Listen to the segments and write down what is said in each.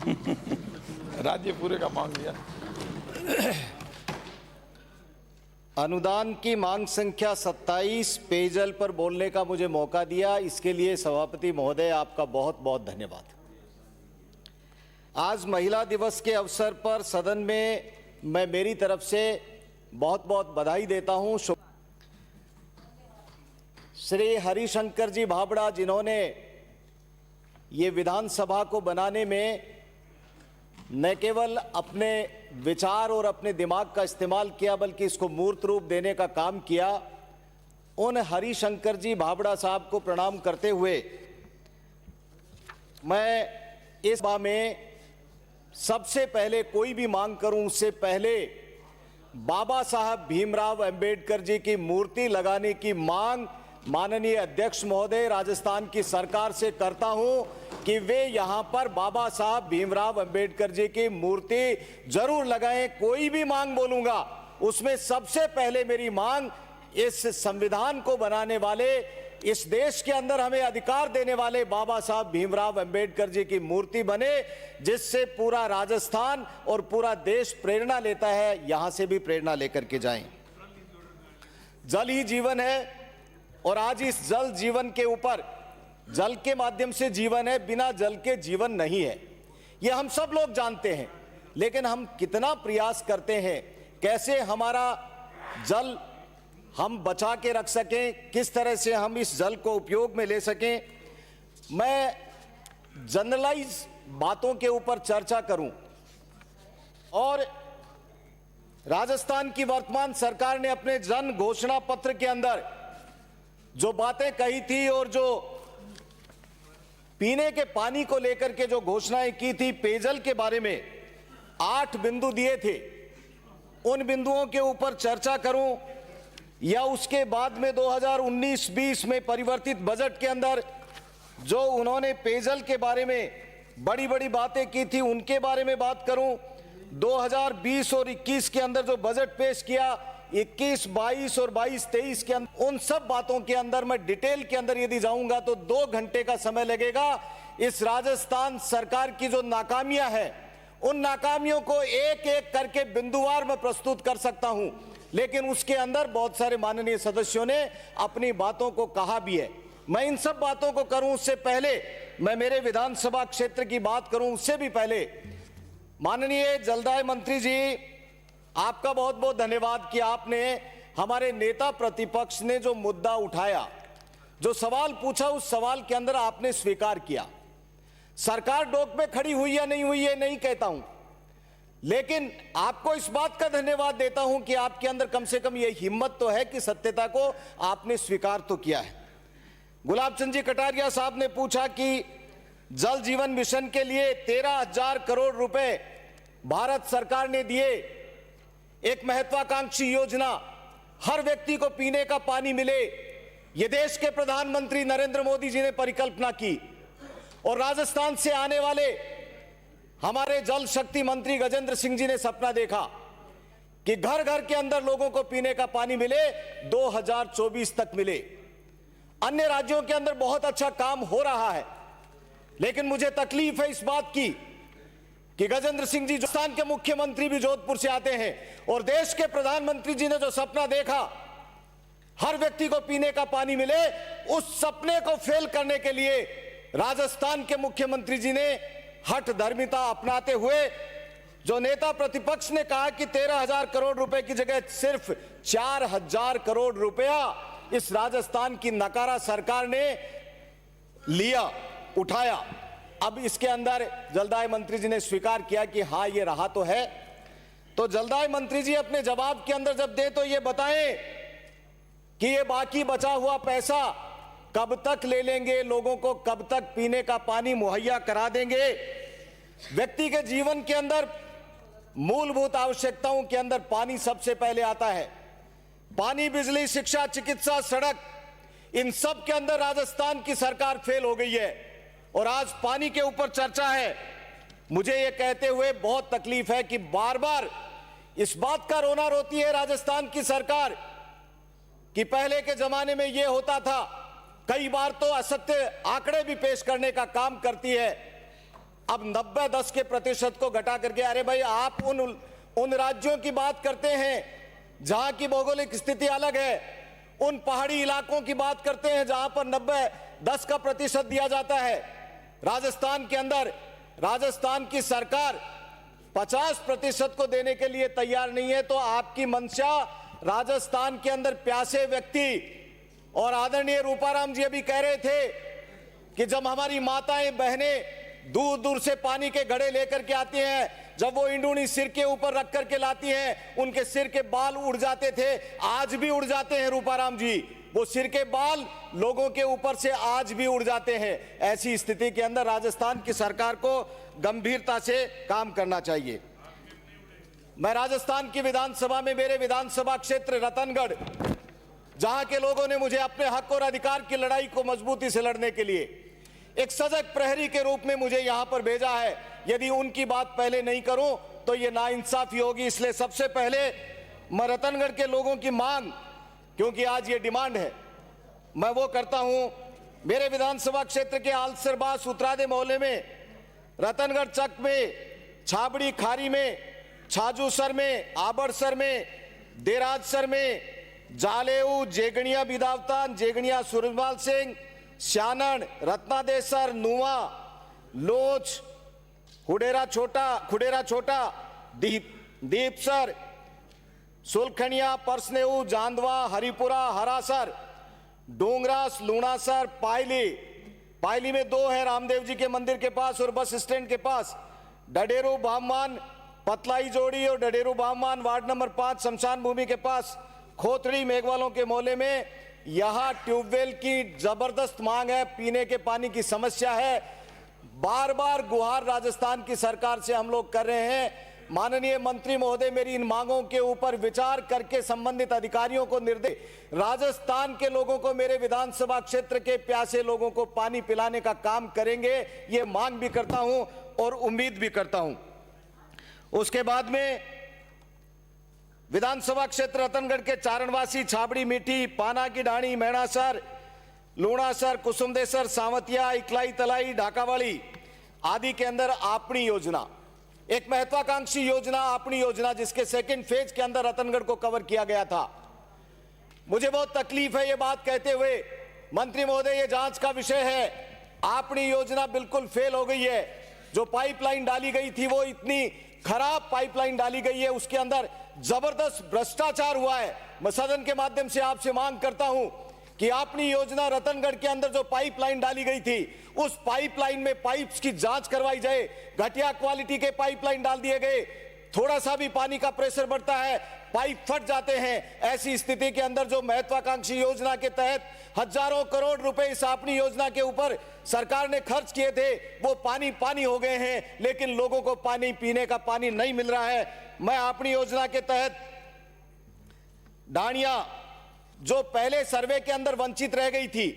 राज्य पूरे का मांग लिया। अनुदान की मांग संख्या 27 पेयजल पर बोलने का मुझे मौका दिया, इसके लिए सभापति महोदय आपका बहुत बहुत धन्यवाद। आज महिला दिवस के अवसर पर सदन में मैं मेरी तरफ से बहुत बहुत बधाई देता हूं श्री हरिशंकर जी भाबड़ा, जिन्होंने ये विधानसभा को बनाने में न केवल अपने विचार और अपने दिमाग का इस्तेमाल किया बल्कि इसको मूर्त रूप देने का काम किया। उन हरिशंकर जी भाबड़ा साहब को प्रणाम करते हुए मैं इस सभा में सबसे पहले कोई भी मांग करूं उससे पहले बाबा साहब भीमराव अंबेडकर जी की मूर्ति लगाने की मांग माननीय अध्यक्ष महोदय राजस्थान की सरकार से करता हूं कि वे यहां पर बाबा साहब भीमराव अंबेडकर जी की मूर्ति जरूर लगाएं। कोई भी मांग बोलूंगा उसमें सबसे पहले मेरी मांग इस संविधान को बनाने वाले, इस देश के अंदर हमें अधिकार देने वाले बाबा साहब भीमराव अंबेडकर जी की मूर्ति बने, जिससे पूरा राजस्थान और पूरा देश प्रेरणा लेता है। यहां से भी प्रेरणा लेकर के जाएं। जल ही जीवन है और आज इस जल जीवन के ऊपर, जल के माध्यम से जीवन है, बिना जल के जीवन नहीं है, ये हम सब लोग जानते हैं। लेकिन हम कितना प्रयास करते हैं, कैसे हमारा जल हम बचा के रख सकें, किस तरह से हम इस जल को उपयोग में ले सकें। मैं जनरलाइज बातों के ऊपर चर्चा करूं और राजस्थान की वर्तमान सरकार ने अपने जन घोषणा पत्र के अंदर जो बातें कही थी और जो पीने के पानी को लेकर के जो घोषणाएं की थी, पेयजल के बारे में 8 बिंदु दिए थे, उन बिंदुओं के ऊपर चर्चा करूं या उसके बाद में 2019-20 में परिवर्तित बजट के अंदर जो उन्होंने पेयजल के बारे में बड़ी बड़ी बातें की थी उनके बारे में बात करूं। 2020 और 21 के अंदर जो बजट पेश किया, 21-22 और 22-23 के अंदर, उन सब बातों के अंदर मैं डिटेल के अंदर यदि जाऊंगा तो 2 घंटे का समय लगेगा। इस राजस्थान सरकार की जो नाकामियां हैं, उन नाकामियों को एक एक करके बिंदुवार में प्रस्तुत कर सकता हूं, लेकिन उसके अंदर बहुत सारे माननीय सदस्यों ने अपनी बातों को कहा भी है। मैं इन सब बातों को करूं उससे पहले, मैं मेरे विधानसभा क्षेत्र की बात करूं उससे भी पहले, माननीय जलदाय मंत्री जी, आपका बहुत बहुत धन्यवाद कि आपने हमारे नेता प्रतिपक्ष ने जो मुद्दा उठाया, जो सवाल पूछा, उस सवाल के अंदर आपने स्वीकार किया। सरकार डोक में खड़ी हुई या नहीं हुई है नहीं कहता हूं, लेकिन आपको इस बात का धन्यवाद देता हूं कि आपके अंदर कम से कम यह हिम्मत तो है कि सत्यता को आपने स्वीकार तो किया है। गुलाब चंद जी कटारिया साहब ने पूछा कि जल जीवन मिशन के लिए 13,000 करोड़ रुपए भारत सरकार ने दिए, एक महत्वाकांक्षी योजना, हर व्यक्ति को पीने का पानी मिले, यह देश के प्रधानमंत्री नरेंद्र मोदी जी ने परिकल्पना की। और राजस्थान से आने वाले हमारे जल शक्ति मंत्री गजेंद्र सिंह जी ने सपना देखा कि घर घर के अंदर लोगों को पीने का पानी मिले, 2024 तक मिले। अन्य राज्यों के अंदर बहुत अच्छा काम हो रहा है, लेकिन मुझे तकलीफ है इस बात की कि गजेंद्र सिंह जी राजस्थान के मुख्यमंत्री भी जोधपुर से आते हैं और देश के प्रधानमंत्री जी ने जो सपना देखा हर व्यक्ति को पीने का पानी मिले, उस सपने को फेल करने के लिए राजस्थान के मुख्यमंत्री जी ने हठधर्मिता अपनाते हुए, जो नेता प्रतिपक्ष ने कहा कि 13,000 करोड़ रुपए की जगह सिर्फ 4,000 करोड़ रुपया इस राजस्थान की नकारा सरकार ने लिया, उठाया। अब इसके अंदर जलदाय मंत्री जी ने स्वीकार किया कि हां ये रहा तो है। तो जलदाय मंत्री जी अपने जवाब के अंदर जब दे तो ये बताएं कि ये बाकी बचा हुआ पैसा कब तक ले लेंगे, लोगों को कब तक पीने का पानी मुहैया करा देंगे। व्यक्ति के जीवन के अंदर मूलभूत आवश्यकताओं के अंदर पानी सबसे पहले आता है। पानी, बिजली, शिक्षा, चिकित्सा, सड़क, इन सब के अंदर राजस्थान की सरकार फेल हो गई है और आज पानी के ऊपर चर्चा है। मुझे यह कहते हुए बहुत तकलीफ है कि बार बार इस बात का रोना रोती है राजस्थान की सरकार कि पहले के जमाने में यह होता था। कई बार तो असत्य आंकड़े भी पेश करने का काम करती है। अब 90-10 के प्रतिशत को घटा करके, अरे भाई आप उन राज्यों की बात करते हैं जहां की भौगोलिक स्थिति अलग है, उन पहाड़ी इलाकों की बात करते हैं जहां पर 90-10 का प्रतिशत दिया जाता है। राजस्थान के अंदर राजस्थान की सरकार 50% को देने के लिए तैयार नहीं है। तो आपकी मंशा राजस्थान के अंदर प्यासे व्यक्ति, और आदरणीय रूपाराम जी अभी कह रहे थे कि जब हमारी माताएं बहनें दूर दूर से पानी के घड़े लेकर के आती हैं, जब वो इंडूनी सिर के ऊपर रख करके लाती हैं, उनके सिर के बाल उड़ जाते थे, आज भी उड़ जाते हैं रूपाराम जी। वो सिर के बाल लोगों के ऊपर से आज भी उड़ जाते हैं। ऐसी स्थिति के अंदर राजस्थान की सरकार को गंभीरता से काम करना चाहिए। मैं राजस्थान की विधानसभा में, मेरे विधानसभा क्षेत्र रतनगढ़, जहां के लोगों ने मुझे अपने हक और अधिकार की लड़ाई को मजबूती से लड़ने के लिए एक सजग प्रहरी के रूप में मुझे यहां पर भेजा है। यदि उनकी बात पहले नहीं करूं तो ये नाइंसाफी होगी। इसलिए सबसे पहले मैं रतनगढ़ के लोगों की मांग, क्योंकि आज ये डिमांड है, मैं वो करता हूं। मेरे विधानसभा क्षेत्र के आलसरबास उतरादे मोहल्ले में, रतनगढ़ चक में, छाबड़ी खारी में, छाजूसर में, आबड़सर में, देराजसर में, जालेऊ, जेगणिया बिदावतान, जेगणिया सूरजमाल सिंह, श्यानन, रत्नादेसर, नुआ, लोच, खुडेरा छोटा, दीपसर, सुलखनिया, परसनेऊ, जांदवा, हरिपुरा, हरासर, डोंगरास, लूणासर, पायली में 2 है, रामदेव जी के मंदिर के पास और बस स्टैंड के पास, डडेरू बाममान, पतलाई जोड़ी और डडेरू बाममान, वार्ड नंबर 5 शमशान भूमि के पास, खोतड़ी मेघवालों के मोहल्ले में। यहां ट्यूबवेल की जबरदस्त मांग है, पीने के पानी की समस्या है। बार बार गुहार राजस्थान की सरकार से हम लोग कर रहे हैं। माननीय मंत्री महोदय, मेरी इन मांगों के ऊपर विचार करके संबंधित अधिकारियों को निर्देश, राजस्थान के लोगों को, मेरे विधानसभा क्षेत्र के प्यासे लोगों को पानी पिलाने का काम करेंगे, ये मांग भी करता हूं और उम्मीद भी करता हूं। उसके बाद में विधानसभा क्षेत्र रतनगढ़ के चारणवासी, छाबड़ी मीठी, पाना की ढाणी, मैणासर, लूणासर, कुसुमदेसर, सावतिया, इकलाई तलाई, ढाकावाली आदि के अंदर आपनी योजना, एक महत्वाकांक्षी योजना, आपनी योजना, जिसके सेकंड फेज के अंदर रतनगढ़ को कवर किया गया था। मुझे बहुत तकलीफ है ये बात कहते हुए, मंत्री महोदय ये जांच का विषय है। आपनी योजना बिल्कुल फेल हो गई है। जो पाइपलाइन डाली गई थी वो इतनी खराब पाइपलाइन डाली गई है, उसके अंदर जबरदस्त भ्रष्टाचार हुआ है। मैं सदन के माध्यम से आपसे मांग करता हूं कि आपनी योजना रतनगढ़ के अंदर जो पाइपलाइन डाली गई थी, उस पाइपलाइन में पाइप्स की जांच करवाई जाए। घटिया क्वालिटी के पाइपलाइन डाल दिए गए, थोड़ा सा भी पानी का प्रेशर बढ़ता है, पाइप फट जाते हैं। ऐसी स्थिति के अंदर जो महत्वाकांक्षी योजना के तहत हजारों करोड़ रुपए इस आपनी योजना के ऊपर सरकार ने खर्च किए थे, वो पानी हो गए हैं, लेकिन लोगों को पानी, पीने का पानी नहीं मिल रहा है। मैं आपनी योजना के तहत ढाणिया, जो पहले सर्वे के अंदर वंचित रह गई थी,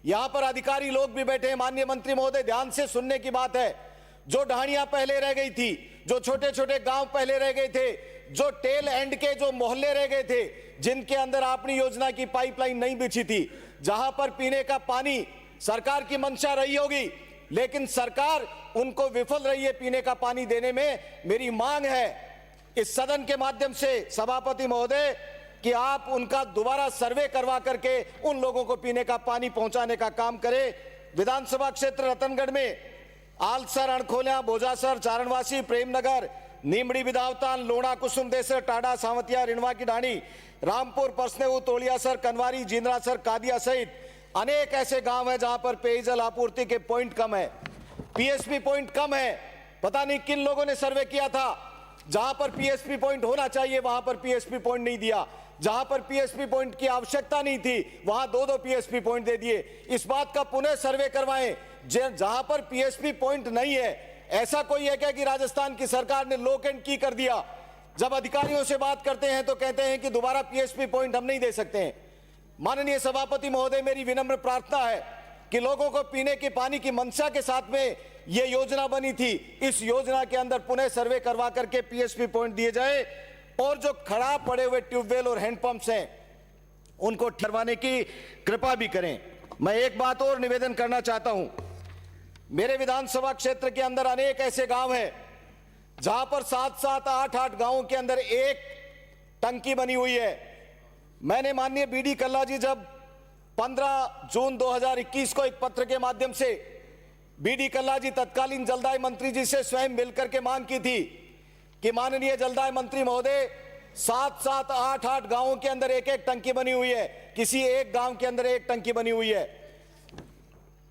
यहां पर अधिकारी लोग भी बैठे हैं, माननीय मंत्री महोदय ध्यान से सुनने की बात है। जो ढाणिया पहले रह गई थी, जो छोटे छोटे गांव पहले रह गए थे, जो टेल एंड के जो मोहल्ले रह गए थे, जिनके अंदर आपनी योजना की पाइपलाइन नहीं बिछी थी, जहां पर पीने का पानी सरकार की मंशा रही होगी, लेकिन सरकार उनको विफल रही है पीने का पानी देने में। मेरी मांग है इस सदन के माध्यम से सभापति महोदय कि आप उनका दोबारा सर्वे करवा करके उन लोगों को पीने का पानी पहुंचाने का काम करें। विधानसभा क्षेत्र रतनगढ़ में आलसर, अणखोलिया, भोजासर, चारणवासी, प्रेमनगर, नीमड़ी बिदावतान, लोणा, कुसुमदेसर, टाडा, सावतिया, रिणवा की ढाणी, रामपुर, परसनेऊ, तोलियासर, कनवारी, जिंद्रासर, कादिया सहित अनेक ऐसे गांव हैं जहां पर पेयजल आपूर्ति के पॉइंट कम है, पीएसपी पॉइंट कम है। पता नहीं किन लोगों ने सर्वे किया था, जहां पर पीएसपी पॉइंट होना चाहिए वहां पर पीएसपी पॉइंट नहीं दिया, जहां पर पीएसपी पॉइंट की आवश्यकता नहीं थी वहां 2-2 पीएसपी पॉइंट दे दिए। इस बात का पुनः सर्वे करवाएं। जहां पर पीएसपी पॉइंट नहीं है, ऐसा कोई है क्या कि राजस्थान की सरकार ने लॉक एंड की कर दिया? जब अधिकारियों से बात करते हैं तो कहते हैं कि दोबारा पीएसपी पॉइंट हम नहीं दे सकते हैं। माननीय सभापति महोदय, मेरी विनम्र प्रार्थना है कि लोगों को पीने के पानी की मंशा के साथ में यह योजना बनी थी, इस योजना के अंदर पुनः सर्वे करवा करके पीएसपी पॉइंट दिए जाए और जो खराब पड़े हुए ट्यूबवेल और हैंडपंप्स हैं उनको ठहरवाने की कृपा भी करें। मैं एक बात और निवेदन करना चाहता हूं, मेरे विधानसभा क्षेत्र के अंदर अनेक ऐसे गांव हैं जहां पर 7-7, 8-8 गांवों के अंदर एक टंकी बनी हुई है। मैंने माननीय बीडी कल्ला जी जब 15 जून 2021 को एक पत्र के माध्यम से बीडी कल्ला जी तत्कालीन जलदाय मंत्री जी से स्वयं मिलकर के मांग की थी कि माननीय जलदाय मंत्री महोदय 7-7, 8-8 गांवों के अंदर एक एक टंकी बनी हुई है, किसी एक गांव के अंदर एक टंकी बनी हुई है,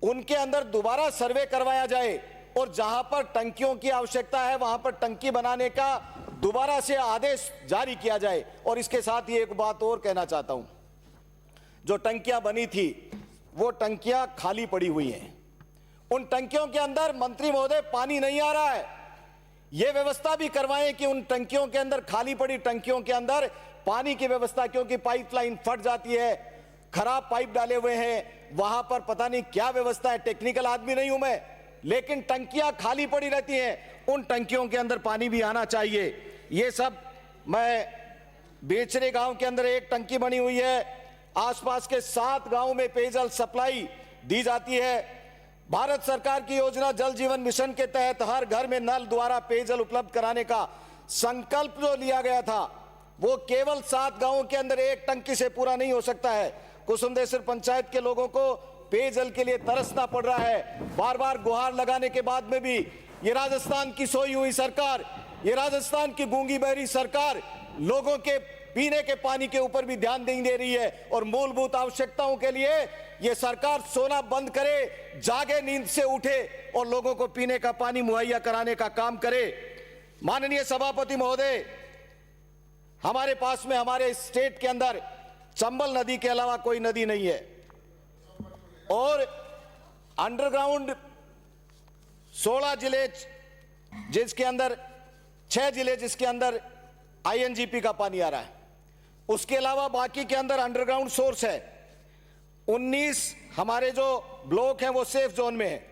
उनके अंदर दोबारा सर्वे करवाया जाए और जहां पर टंकियों की आवश्यकता है वहां पर टंकी बनाने का दोबारा से आदेश जारी किया जाए। और इसके साथ ही एक बात और कहना चाहता हूं, जो टंकियां बनी थी वो टंकियां खाली पड़ी हुई हैं। उन टंकियों के अंदर मंत्री महोदय पानी नहीं आ रहा है। यह व्यवस्था भी करवाएं कि उन टंकियों के अंदर, खाली पड़ी टंकियों के अंदर पानी की व्यवस्था, क्योंकि पाइपलाइन फट जाती है, खराब पाइप डाले हुए हैं, वहां पर पता नहीं क्या व्यवस्था है। टेक्निकल आदमी नहीं हूं मैं, लेकिन टंकियां खाली पड़ी रहती हैं, उन टंकियों के अंदर पानी भी आना चाहिए। ये सब, मैं बेचरे गांव के अंदर एक टंकी बनी हुई है, आसपास के 7 गांवों में पेयजल सप्लाई दी जाती है। भारत सरकार की योजना जल जीवन मिशन के तहत हर घर में नल द्वारा पेयजल उपलब्ध कराने का संकल्प जो लिया गया था वो केवल 7 गांवों के अंदर एक टंकी से पूरा नहीं हो सकता है। कुसुमदेसर पंचायत के लोगों को पेयजल के लिए तरसना पड़ रहा है। बार बार गुहार लगाने के बाद में भी ये राजस्थान की सोई हुई सरकार, ये राजस्थान की गूंगी बहरी सरकार लोगों के पीने के पानी के ऊपर भी ध्यान नहीं दे रही है। और मूलभूत आवश्यकताओं के लिए ये सरकार सोना बंद करे, जागे, नींद से उठे और लोगों को पीने का पानी मुहैया कराने का काम करे। माननीय सभापति महोदय, हमारे पास में, हमारे स्टेट के अंदर चंबल नदी के अलावा कोई नदी नहीं है और अंडरग्राउंड 16 जिले, जिसके अंदर 6 जिले जिसके अंदर आईएनजीपी का पानी आ रहा है, उसके अलावा बाकी के अंदर अंडरग्राउंड सोर्स है। 19 हमारे जो ब्लॉक हैं वो सेफ जोन में है,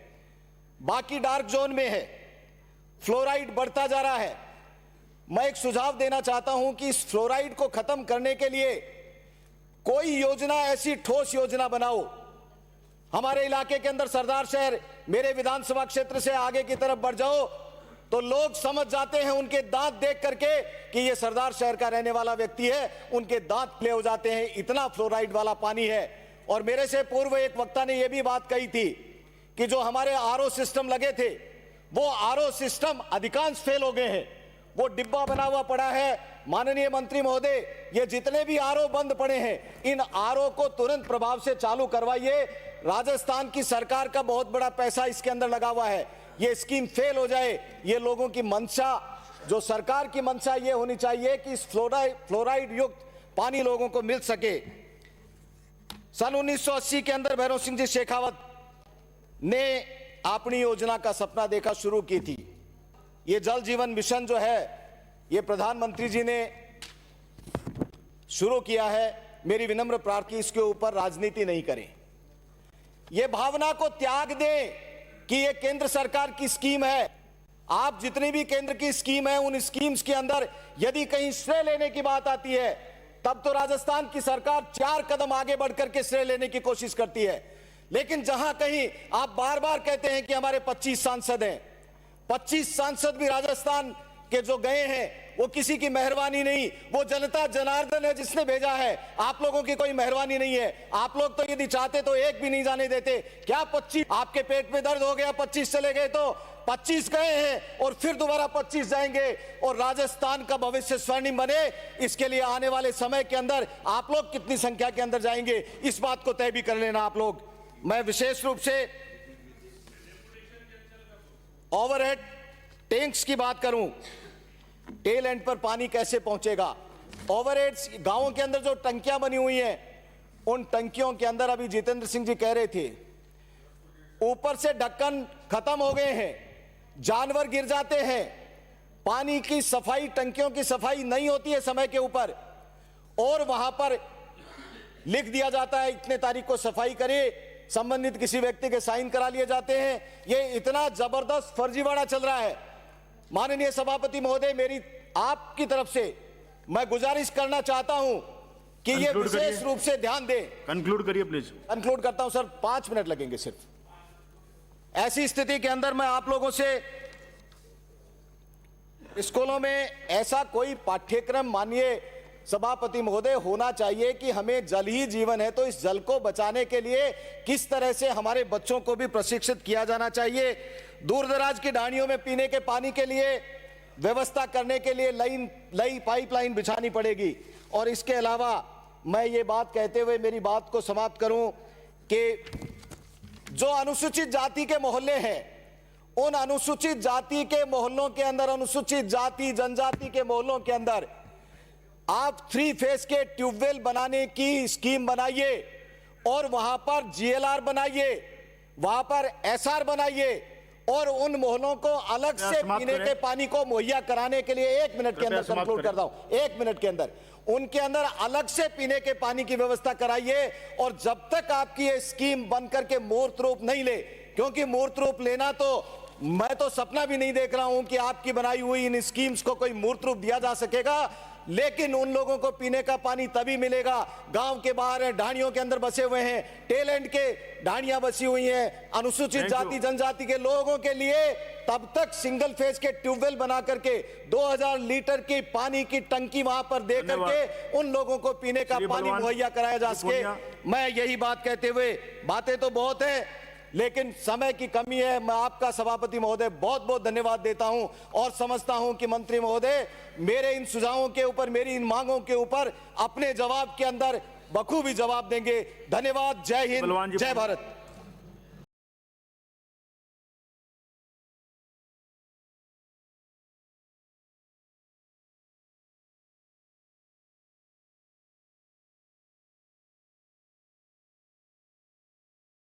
बाकी डार्क जोन में है। फ्लोराइड बढ़ता जा रहा है। मैं एक सुझाव देना चाहता हूं कि इस फ्लोराइड को खत्म करने के लिए कोई योजना, ऐसी ठोस योजना बनाओ। हमारे इलाके के अंदर सरदार शहर, मेरे विधानसभा क्षेत्र से आगे की तरफ बढ़ जाओ तो लोग समझ जाते हैं, उनके दांत देख करके कि ये सरदार शहर का रहने वाला व्यक्ति है, उनके दांत प्ले हो जाते हैं, इतना फ्लोराइड वाला पानी है। और मेरे से पूर्व एक वक्ता ने यह भी बात कही थी कि जो हमारे आरओ सिस्टम लगे थे वो आरओ सिस्टम अधिकांश फेल हो गए हैं, वो डिब्बा बना हुआ पड़ा है। माननीय मंत्री महोदय, ये जितने भी आरओ बंद पड़े हैं, इन आरओ को तुरंत प्रभाव से चालू करवाइए। राजस्थान की सरकार का बहुत बड़ा पैसा इसके अंदर लगा हुआ है, ये स्कीम फेल हो जाए। ये लोगों की मंशा, जो सरकार की मंशा ये होनी चाहिए कि इस फ्लोराइड युक्त पानी लोगों को मिल सके। सन 1980 के अंदर भैरव सिंह जी शेखावत ने अपनी योजना का सपना देखा शुरू की थी। ये जल जीवन मिशन जो है ये प्रधानमंत्री जी ने शुरू किया है। मेरी विनम्र प्रार्थना, इसके ऊपर राजनीति नहीं करें, ये भावना को त्याग दें कि ये केंद्र सरकार की स्कीम है। आप जितनी भी केंद्र की स्कीम है, उन स्कीम्स के अंदर यदि कहीं श्रेय लेने की बात आती है तब तो राजस्थान की सरकार 4 कदम आगे बढ़कर के श्रेय लेने की कोशिश करती है। लेकिन जहां कहीं आप बार बार कहते हैं कि हमारे 25 सांसद हैं, 25 सांसद भी राजस्थान के जो गए हैं वो किसी की मेहरबानी नहीं, वो जनता जनार्दन है जिसने भेजा है। आप लोगों की कोई मेहरबानी नहीं है। आप लोग तो यदि चाहते तो एक भी नहीं जाने देते। क्या 25, आपके पेट में दर्द हो गया, 25 चले गए तो 25 गए हैं और फिर दोबारा 25 जाएंगे और राजस्थान का भविष्य स्वर्णिम बने, इसके लिए आने वाले समय के अंदर आप लोग कितनी संख्या के अंदर जाएंगे, इस बात को तय भी कर लेना आप लोग। मैं विशेष रूप से ओवरहेड टैंक्स की बात करूं, टेल एंड पर पानी कैसे पहुंचेगा। ओवरहेड्स, गांवों के अंदर जो टंकियां बनी हुई हैं, उन टंकियों के अंदर अभी जितेंद्र सिंह जी कह रहे थे, ऊपर से ढक्कन खत्म हो गए हैं, जानवर गिर जाते हैं, पानी की सफाई, टंकियों की सफाई नहीं होती है समय के ऊपर, और वहां पर लिख दिया जाता है इतने तारीख को सफाई करिए, संबंधित किसी व्यक्ति के साइन करा लिए जाते हैं। ये इतना जबरदस्त फर्जीवाड़ा चल रहा है। माननीय सभापति महोदय, मेरी आपकी तरफ से मैं गुजारिश करना चाहता हूं कि ये विशेष रूप से ध्यान दें। कंक्लूड करिए प्लीज। कंक्लूड करता हूं सर, 5 मिनट लगेंगे सिर्फ। ऐसी स्थिति के अंदर मैं आप लोगों से स्कूलों में ऐसा कोई पाठ्यक्रम माननीय सभापति महोदय होना चाहिए कि हमें जल ही जीवन है, तो इस जल को बचाने के लिए किस तरह से हमारे बच्चों को भी प्रशिक्षित किया जाना चाहिए। दूर दराज की ढाणियों में पीने के पानी के लिए व्यवस्था करने के लिए नई पाइपलाइन बिछानी पड़ेगी। और इसके अलावा मैं ये बात कहते हुए मेरी बात को समाप्त करूं कि जो अनुसूचित जाति के मोहल्ले हैं, उन अनुसूचित जाति के मोहल्लों के अंदर, अनुसूचित जाति जनजाति के मोहल्लों के अंदर आप 3 फेज के ट्यूबवेल बनाने की स्कीम बनाइए और वहां पर जीएलआर बनाइए, वहां पर एसआर बनाइए और उन मोहल्लों को अलग से पीने के पानी को मुहैया कराने के लिए 1 मिनट के अंदर कंक्लूड करता हूं, 1 मिनट के अंदर उनके अंदर अलग से पीने के पानी की व्यवस्था कराइए। और जब तक आपकी ये स्कीम बन करके मूर्त रूप नहीं ले, क्योंकि मूर्त रूप लेना तो मैं तो सपना भी नहीं देख रहा हूं कि आपकी बनाई हुई इन स्कीम्स को कोई मूर्त रूप दिया जा सकेगा, लेकिन उन लोगों को पीने का पानी तभी मिलेगा। गांव के बाहर है, ढाणियों के अंदर बसे हुए हैं, टेलेंट के ढाणियां बसी हुई हैं, अनुसूचित जाति जनजाति के लोगों के लिए तब तक सिंगल फेज के ट्यूबवेल बना करके 2000 लीटर की पानी की टंकी वहां पर दे करके उन लोगों को पीने का पानी मुहैया कराया जा सके। मैं यही बात कहते हुए, बातें तो बहुत है लेकिन समय की कमी है, मैं आपका सभापति महोदय बहुत बहुत धन्यवाद देता हूं और समझता हूं कि मंत्री महोदय मेरे इन सुझावों के ऊपर, मेरी इन मांगों के ऊपर अपने जवाब के अंदर बखूबी जवाब देंगे। धन्यवाद। जय हिंद, जय भारत।